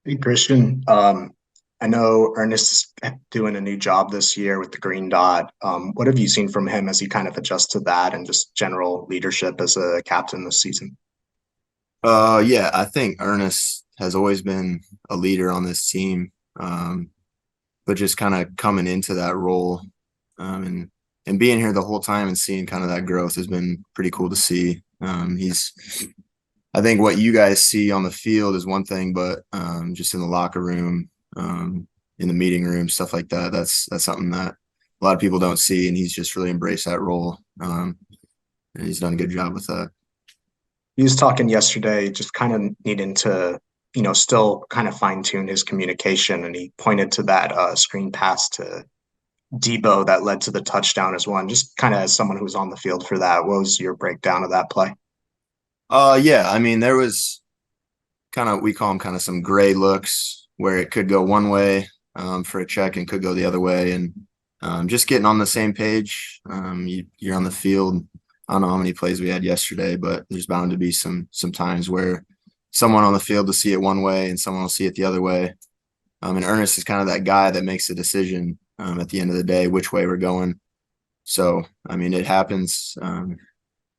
Hey, Christian. I know Ernest is doing a new job this year with the Green Dot. What have you seen from him as he kind of adjusts to that and just general leadership as a captain this season? Yeah, I think Ernest has always been a leader on this team, but just kind of coming into that role, and being here the whole time and seeing kind of that growth has been pretty cool to see. I think what you guys see on the field is one thing, but just in the locker room, in the meeting room, stuff like that, that's something that a lot of people don't see, and he's just really embraced that role, and he's done a good job with that. He was talking yesterday, just kind of needing to, still kind of fine tune his communication, and he pointed to that screen pass to Deebo that led to the touchdown as one. Just kind of as someone who was on the field for that, what was your breakdown of that play? Yeah, I mean, there was we call them kind of some gray looks where it could go one way for a check and could go the other way, and just getting on the same page. You're on the field. I don't know how many plays we had yesterday, but there's bound to be some times where someone on the field will see it one way and someone will see it the other way. And Ernest is kind of that guy that makes the decision at the end of the day which way we're going. So I mean, it happens,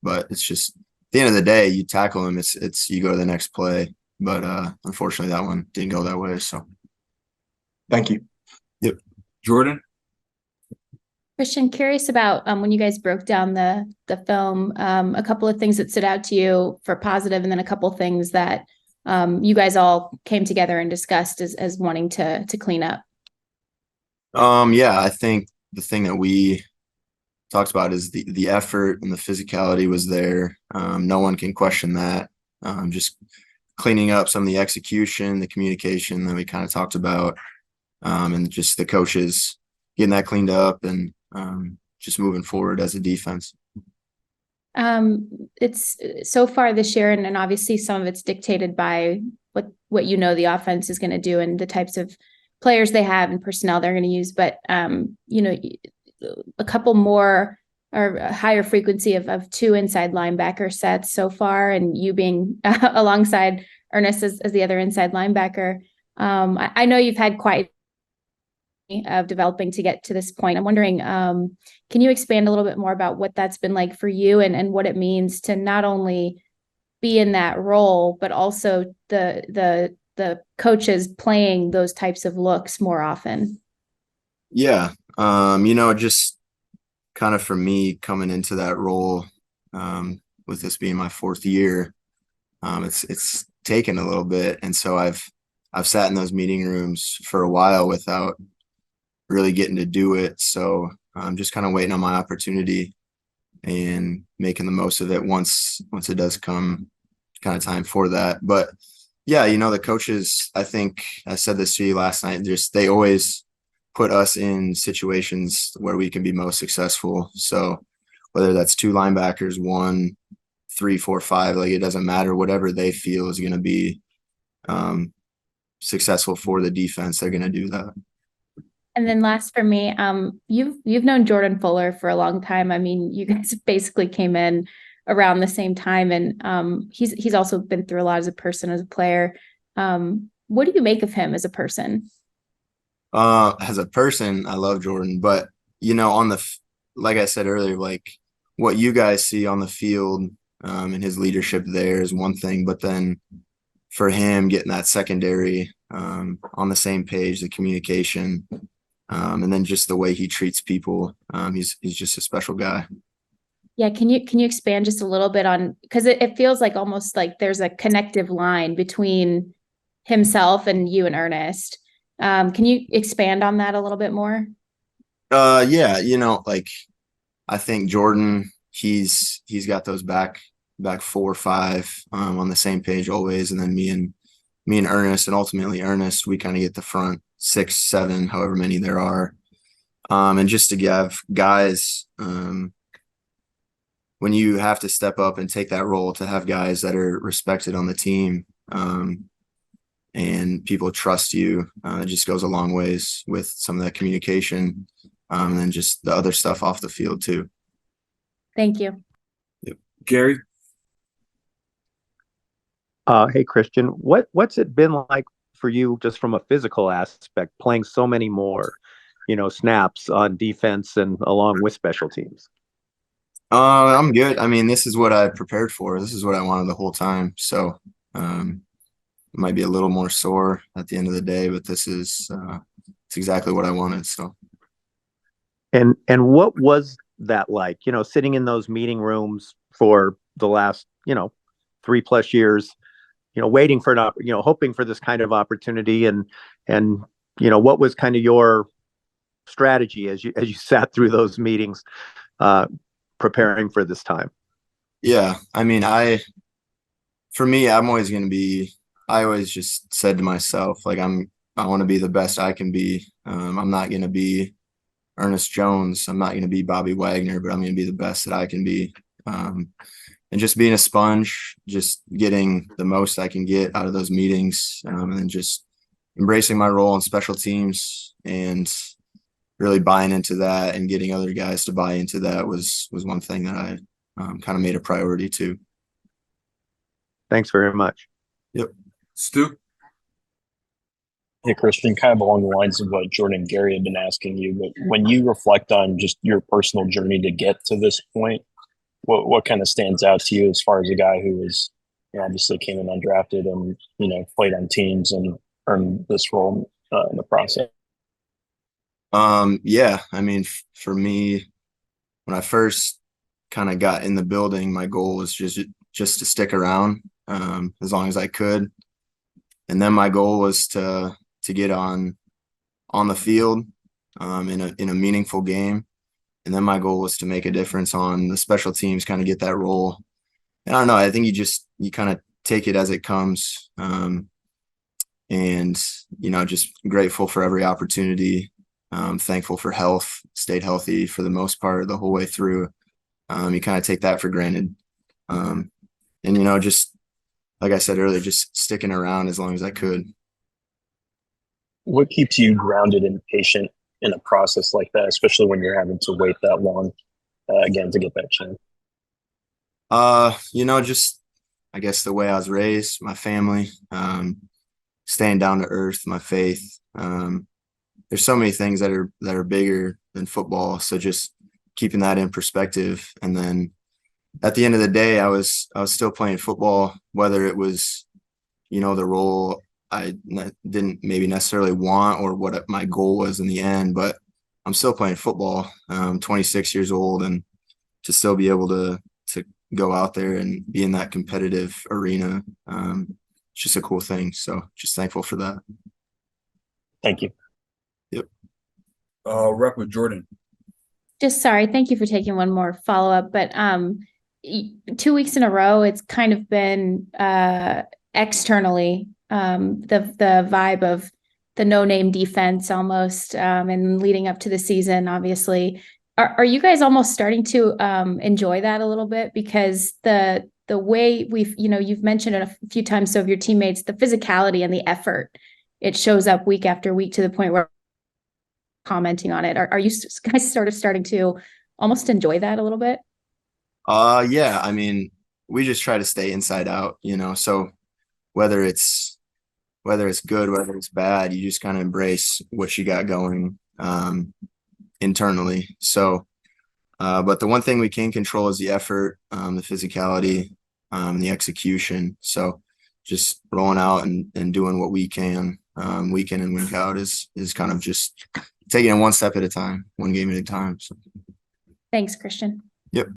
but it's just at the end of the day, you tackle him. It's you go to the next play, but unfortunately, that one didn't go that way. So, Thank you. yep. Jordan? Christian, curious about when you guys broke down the film, a couple of things that stood out to you for positive, and then a couple of things that you guys all came together and discussed as wanting to clean up. Yeah, I think the thing that we talked about is the effort and the physicality was there. No one can question that. Just cleaning up some of the execution, the communication that we kind of talked about, and just the coaches getting that cleaned up and just moving forward as a defense. It's so far this year, and obviously some of it's dictated by what the offense is going to do and the types of players they have and personnel they're going to use. But a couple more or a higher frequency of two inside linebacker sets so far, and you being alongside Ernest as the other inside linebacker. I know you've had quite of developing to get to this point. I'm wondering, can you expand a little bit more about what that's been like for you and what it means to not only be in that role, but also the coaches playing those types of looks more often? Yeah, just kind of for me coming into that role, with this being my fourth year, it's taken a little bit, and so I've sat in those meeting rooms for a while without really getting to do it. So I'm just kind of waiting on my opportunity and making the most of it once it does come kind of time for that. But yeah, the coaches, I think I said this to you last night, just they always put us in situations where we can be most successful. So whether that's two linebackers, one, three, four, five, like it doesn't matter, whatever they feel is going to be successful for the defense, they're going to do that. And then last for me, you've known Jordan Fuller for a long time. I mean, you guys basically came in around the same time, and he's also been through a lot as a person, as a player. What do you make of him as a person? As a person, I love Jordan, but like I said earlier, like what you guys see on the field, and his leadership there is one thing, but then for him getting that secondary, on the same page, the communication, and then just the way he treats people, he's just a special guy. Yeah, can you expand just a little bit on, because it feels like almost like there's a connective line between himself and you and Ernest. Can you expand on that a little bit more? Yeah, like I think Jordan, he's got those back four or five, on the same page always, and then me and Ernest, and ultimately Ernest, we kind of get the front six, seven, however many there are, and just to give guys, when you have to step up and take that role, to have guys that are respected on the team, and people trust you, it just goes a long ways with some of that communication, and then just the other stuff off the field too. Thank you. Yep. Gary? Hey Christian, what's it been like for you just from a physical aspect, playing so many more, snaps on defense and along with special teams? I'm good. I mean, this is what I prepared for. This is what I wanted the whole time. So, it might be a little more sore at the end of the day, but this is it's exactly what I wanted. So, And what was that like? Sitting in those meeting rooms for the last 3+ years, waiting for hoping for this kind of opportunity, and what was kind of your strategy as you sat through those meetings, preparing for this time? yeah, I mean, for me, I'm always going to be. I always just said to myself, like, I want to be the best I can be. I'm not going to be Ernest Jones. I'm not going to be Bobby Wagner, but I'm going to be the best that I can be. And just being a sponge, just getting the most I can get out of those meetings, and then just embracing my role in special teams and really buying into that and getting other guys to buy into that was one thing that I kind of made a priority too. Thanks very much. Yep. Stu? Hey, Christian, kind of along the lines of what Jordan and Gary had been asking you, but when you reflect on just your personal journey to get to this point, what kind of stands out to you as far as a guy who was obviously came in undrafted and played on teams and earned this role in the process? Yeah, I mean, for me, when I first kind of got in the building, my goal was just to stick around as long as I could, and then my goal was to get on the field in a meaningful game. And then my goal was to make a difference on the special teams, kind of get that role. And I don't know, I think you kind of take it as it comes. And, just grateful for every opportunity. Thankful for health, stayed healthy for the most part the whole way through. You kind of take that for granted. And, just like I said earlier, just sticking around as long as I could. What keeps you grounded and patient in a process like that, especially when you're having to wait that long again to get that chance? Just I guess the way I was raised, my family, staying down to earth, my faith. There's so many things that are bigger than football. So just keeping that in perspective. And then at the end of the day, I was still playing football, whether it was, the role I didn't maybe necessarily want or what my goal was in the end, but I'm still playing football. I'm 26 years old, and to still be able to go out there and be in that competitive arena, it's just a cool thing. So just thankful for that. Thank you. Yep. Rep with Jordan. Thank you for taking one more follow-up, but 2 weeks in a row, it's kind of been externally the vibe of the no-name defense almost, and leading up to the season, obviously. Are you guys almost starting to enjoy that a little bit? Because the way you've mentioned it a few times, so of your teammates, the physicality and the effort, it shows up week after week to the point where commenting on it. Are you guys sort of starting to almost enjoy that a little bit? Yeah, I mean, we just try to stay inside out, so whether it's good, whether it's bad, you just kind of embrace what you got going internally. So, but the one thing we can control is the effort, the physicality, the execution. So just rolling out and doing what we can week in and week out is kind of just taking it one step at a time, one game at a time. So. Thanks, Christian.